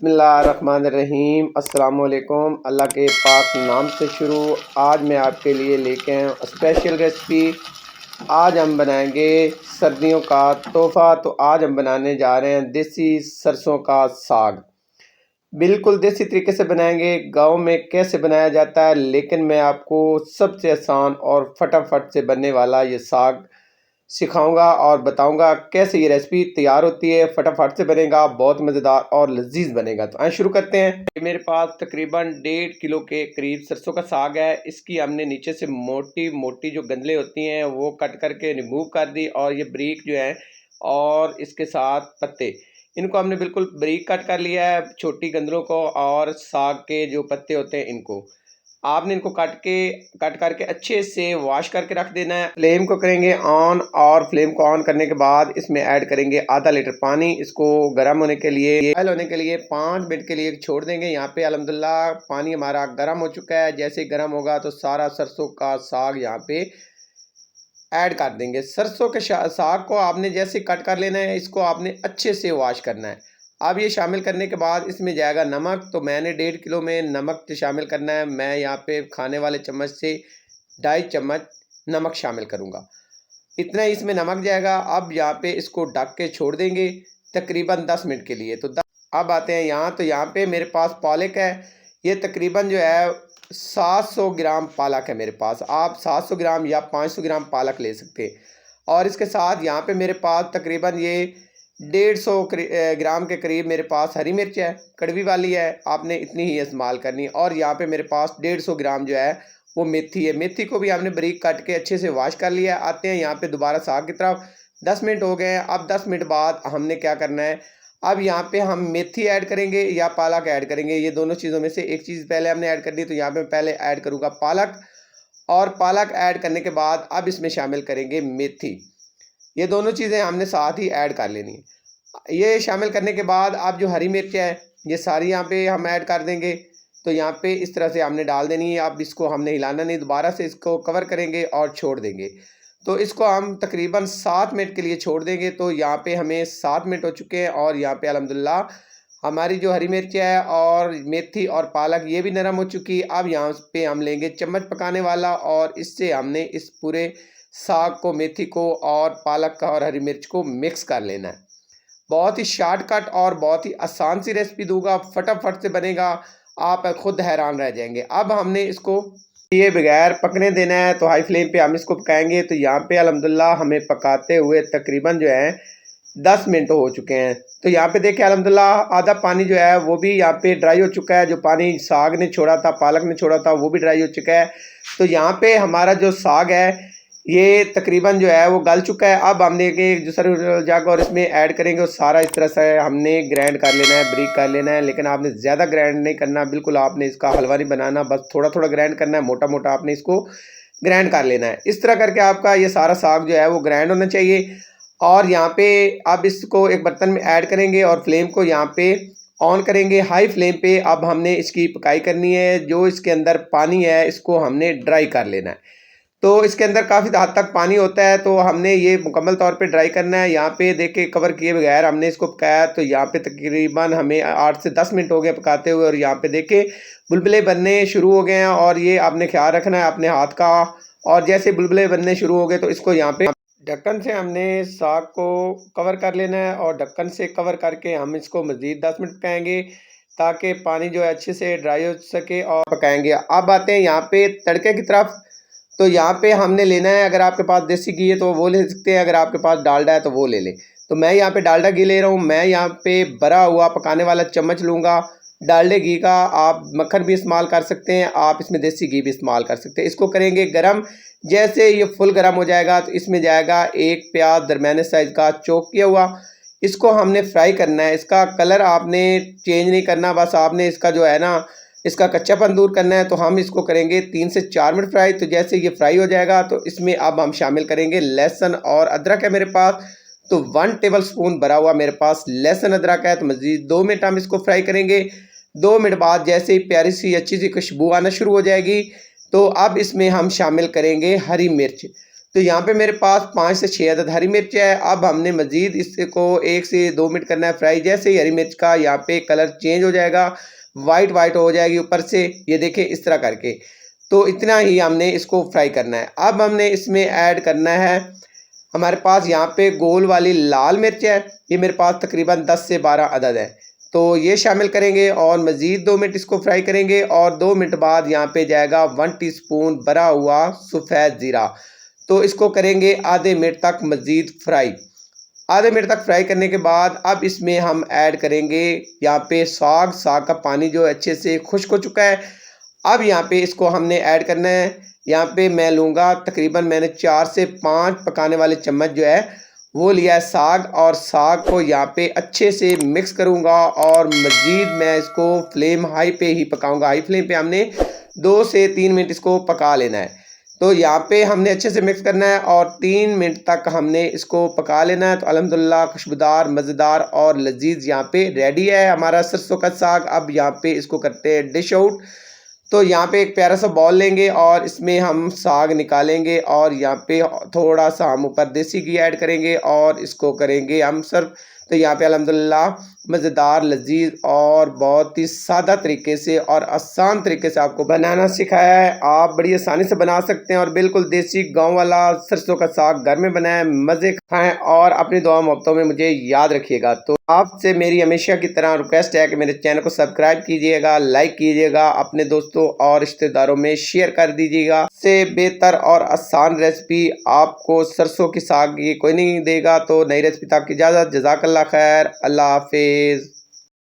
बिस्मिल्लाहिर्रहमानिर्रहीम। अस्सलामुअलैकुम। अल्लाह के पाक नाम से शुरू। आज मैं आपके लिए लेके आया हूँ स्पेशल रेसिपी। आज हम बनाएंगे सर्दियों का तोहफ़ा। तो आज हम बनाने जा रहे हैं देसी सरसों का साग। बिल्कुल देसी तरीके से बनाएंगे, गांव में कैसे बनाया जाता है, लेकिन मैं आपको सबसे आसान और फटाफट से बनने वाला ये साग सिखाऊंगा और बताऊंगा कैसे ये रेसिपी तैयार होती है। फटाफट से बनेगा, बहुत मज़ेदार और लजीज बनेगा। तो आइए शुरू करते हैं। मेरे पास तकरीबन 1.5 किलो के करीब सरसों का साग है। इसकी हमने नीचे से मोटी मोटी जो गंदलें होती हैं वो कट करके रिमूव कर दी, और ये बारीक जो है और इसके साथ पत्ते, इनको हमने बिल्कुल बारीक कट कर लिया है, छोटी गंदलों को, और साग के जो पत्ते होते हैं इनको आपने इनको कट करके अच्छे से वॉश करके रख देना है। फ्लेम को करेंगे ऑन, और फ्लेम को ऑन करने के बाद इसमें ऐड करेंगे आधा लीटर पानी। इसको गर्म होने के लिए, बॉयल होने के लिए 5 मिनट के लिए छोड़ देंगे। यहाँ पे अल्हम्दुलिल्लाह पानी हमारा गर्म हो चुका है। जैसे ही गर्म होगा तो सारा सरसों का साग यहाँ पे ऐड कर देंगे। सरसों के साग को आपने जैसे कट कर लेना है, इसको आपने अच्छे से वॉश करना है। अब ये शामिल करने के बाद इसमें जाएगा नमक। तो मैंने 1.5 किलो में नमक शामिल करना है। मैं यहाँ पे खाने वाले चम्मच से 2.5 चम्मच नमक शामिल करूँगा, इतना ही इसमें नमक जाएगा। अब यहाँ पे इसको ढक के छोड़ देंगे तकरीबन 10 मिनट के लिए। तो अब आते हैं यहाँ। तो यहाँ पे मेरे पास पालक है, ये तकरीबन जो है 700 ग्राम पालक है मेरे पास। आप 700 ग्राम या 500 ग्राम पालक ले सकते हैं। और इसके साथ यहाँ पे मेरे पास तकरीबन ये 150 ग्राम के करीब मेरे पास हरी मिर्च है, कड़वी वाली है, आपने इतनी ही इस्तेमाल करनी है। और यहाँ पे मेरे पास 150 ग्राम जो है वो मेथी है। मेथी को भी हमने बारीक काट के अच्छे से वॉश कर लिया है। आते हैं यहाँ पे दोबारा साग की तरफ। 10 मिनट हो गए हैं। अब 10 मिनट बाद हमने क्या करना है, अब यहाँ पे हम मेथी ऐड करेंगे या पालक ऐड करेंगे। ये दोनों चीज़ों में से एक चीज़ पहले हमने ऐड करनी है। तो यहाँ पे पहले ऐड करूँगा पालक, और पालक ऐड करने के बाद अब इसमें शामिल करेंगे मेथी। ये दोनों चीज़ें हमने साथ ही ऐड कर लेनी है। ये शामिल करने के बाद अब जो हरी मिर्च है ये सारी यहाँ पे हम ऐड कर देंगे। तो यहाँ पे इस तरह से हमने डाल देनी है। अब इसको हमने हिलाना नहीं, दोबारा से इसको कवर करेंगे और छोड़ देंगे। तो इसको हम तकरीबन 7 मिनट के लिए छोड़ देंगे। तो यहाँ पे हमें 7 मिनट हो चुके हैं, और यहाँ पे अल्हम्दुलिल्लाह हमारी जो हरी मिर्च है और मेथी और पालक ये भी नरम हो चुकी। अब यहाँ पे हम लेंगे चम्मच पकाने वाला, और इससे हमने इस पूरे साग को, मेथी को और पालक का और हरी मिर्च को मिक्स कर लेना है। बहुत ही शॉर्टकट और बहुत ही आसान सी रेसिपी दूंगा, फटाफट से बनेगा, आप खुद हैरान रह जाएंगे। अब हमने इसको ये बगैर पकने देना है, तो हाई फ्लेम पे हम इसको पकाएंगे। तो यहाँ पे अल्हम्दुलिल्लाह हमें पकाते हुए तकरीबन जो है 10 मिनट हो चुके हैं। तो यहाँ पे देखिए अल्हम्दुलिल्लाह आधा पानी जो है वो भी यहाँ पे ड्राई हो चुका है। जो पानी साग ने छोड़ा था, पालक ने छोड़ा था, वो भी ड्राई हो चुका है। तो यहाँ पे हमारा जो साग है ये तकरीबन जो है वो गल चुका है। अब हमने एक दूसरे जग और इसमें ऐड करेंगे, और सारा इस तरह से हमने ग्राइंड कर लेना है, ब्रीक कर लेना है। लेकिन आपने ज़्यादा ग्राइंड नहीं करना, बिल्कुल आपने इसका हलवा नहीं बनाना, बस थोड़ा थोड़ा ग्राइंड करना है, मोटा मोटा आपने इसको ग्राइंड कर लेना है। इस तरह करके आपका ये सारा साग जो है वो ग्राइंड होना चाहिए। और यहाँ पे अब इसको एक बर्तन में ऐड करेंगे और फ्लेम को यहाँ पे ऑन करेंगे हाई फ्लेम पे। अब हमने इसकी पकाई करनी है। जो इसके अंदर पानी है इसको हमने ड्राई कर लेना है। तो इसके अंदर काफ़ी हद तक पानी होता है, तो हमने ये मुकम्मल तौर पे ड्राई करना है। यहाँ पे देख के कवर किए बगैर हमने इसको पकाया। तो यहाँ पे तकरीबन हमें 8 से 10 मिनट हो गए पकाते हुए, और यहाँ पे देखे बुलबुले बनने शुरू हो गए हैं। और ये आपने ख्याल रखना है अपने हाथ का, और जैसे बुलबुले बनने शुरू हो गए तो इसको यहाँ पे ढक्कन से हमने साग को कवर कर लेना है, और ढक्कन से कवर करके हम इसको मज़ीद 10 मिनट पकाएंगे, ताकि पानी जो है अच्छे से ड्राई हो सके, और पकाएंगे। अब आते हैं यहाँ पे तड़के की तरफ। तो यहाँ पे हमने लेना है, अगर आपके पास देसी घी है तो वो ले सकते हैं, अगर आपके पास डालडा है तो वो ले लें। तो मैं यहाँ पे डालडा घी ले रहा हूँ। मैं यहाँ पे भरा हुआ पकाने वाला चम्मच लूँगा डालडे घी का। आप मक्खन भी इस्तेमाल कर सकते हैं, आप इसमें देसी घी भी इस्तेमाल कर सकते हैं। इसको करेंगे गरम। जैसे ये फुल गरम हो जाएगा तो इसमें जाएगा एक प्याज दरमियाने साइज़ का चॉप किया हुआ। इसको हमने फ्राई करना है। इसका कलर आपने चेंज नहीं करना, बस आपने इसका जो है ना इसका कच्चापन दूर करना है। तो हम इसको करेंगे 3 से 4 मिनट फ्राई। तो जैसे ये फ्राई हो जाएगा तो इसमें अब हम शामिल करेंगे लहसुन और अदरक है मेरे पास। तो 1 टेबल स्पून भरा हुआ मेरे पास लहसुन अदरक है। तो मज़ीद 2 मिनट हम इसको फ्राई करेंगे। 2 मिनट बाद जैसे ही प्यारी सी अच्छी सी खुशबू आना शुरू हो जाएगी, तो अब इसमें हम शामिल करेंगे हरी मिर्च। तो यहाँ पे मेरे पास 5 से 6 अदद हरी मिर्च है। अब हमने मज़ीद इसको 1 से 2 मिनट करना है फ्राई। जैसे ही हरी मिर्च का यहाँ पे कलर चेंज हो जाएगा, वाइट वाइट हो जाएगी ऊपर से, ये देखें इस तरह करके, तो इतना ही हमने इसको फ्राई करना है। अब हमने इसमें ऐड करना है, हमारे पास यहाँ पे गोल वाली लाल मिर्च है, ये मेरे पास तकरीबन 10 से 12 अदद है, तो ये शामिल करेंगे और मज़ीद 2 मिनट इसको फ्राई करेंगे। और 2 मिनट बाद यहाँ पे जाएगा 1 टीस्पून भरा हुआ सफ़ेद ज़ीरा, तो इसको करेंगे आधे मिनट तक मज़ीद फ्राई। आधे मिनट तक फ्राई करने के बाद अब इसमें हम ऐड करेंगे यहाँ पे साग का पानी जो अच्छे से खुश्क हो चुका है। अब यहाँ पे इसको हमने ऐड करना है। यहाँ पे मैं लूँगा तकरीबन, मैंने 4 से 5 पकाने वाले चम्मच जो है वो लिया है साग, और साग को यहाँ पे अच्छे से मिक्स करूँगा और मज़ीद मैं इसको फ्लेम हाई पे ही पकाऊँगा। हाई फ्लेम पे हमने 2 से 3 मिनट इसको पका लेना है। तो यहाँ पे हमने अच्छे से मिक्स करना है और 3 मिनट तक हमने इसको पका लेना है। तो अल्हम्दुलिल्लाह खुशबूदार, मज़ेदार और लजीज यहाँ पे रेडी है हमारा सरसों का साग। अब यहाँ पे इसको करते हैं डिश आउट। तो यहाँ पे एक प्यारा सा बॉल लेंगे और इसमें हम साग निकालेंगे और यहाँ पे थोड़ा सा हम ऊपर देसी घी ऐड करेंगे और इसको करेंगे हम सर्व। तो यहाँ पे अल्हम्दुलिल्लाह मज़ेदार, लजीज और बहुत ही सादा तरीके से और आसान तरीके से आपको बनाना सिखाया है। आप बड़ी आसानी से बना सकते हैं और बिल्कुल देसी गांव वाला सरसों का साग घर में बनाएं, मज़े खाएं और अपनी दुआ मोहब्बतों में मुझे याद रखिएगा। तो आपसे मेरी हमेशा की तरह रिक्वेस्ट है कि मेरे चैनल को सब्सक्राइब कीजिएगा, लाइक कीजिएगा, अपने दोस्तों और रिश्तेदारों में शेयर कर दीजिएगा। से बेहतर और आसान रेसिपी आपको सरसों की साग की कोई नहीं देगा। तो नई रेसिपी तक की इजाज़त। जज़ाकल्लाह खैर। अल्लाह हाफिज़।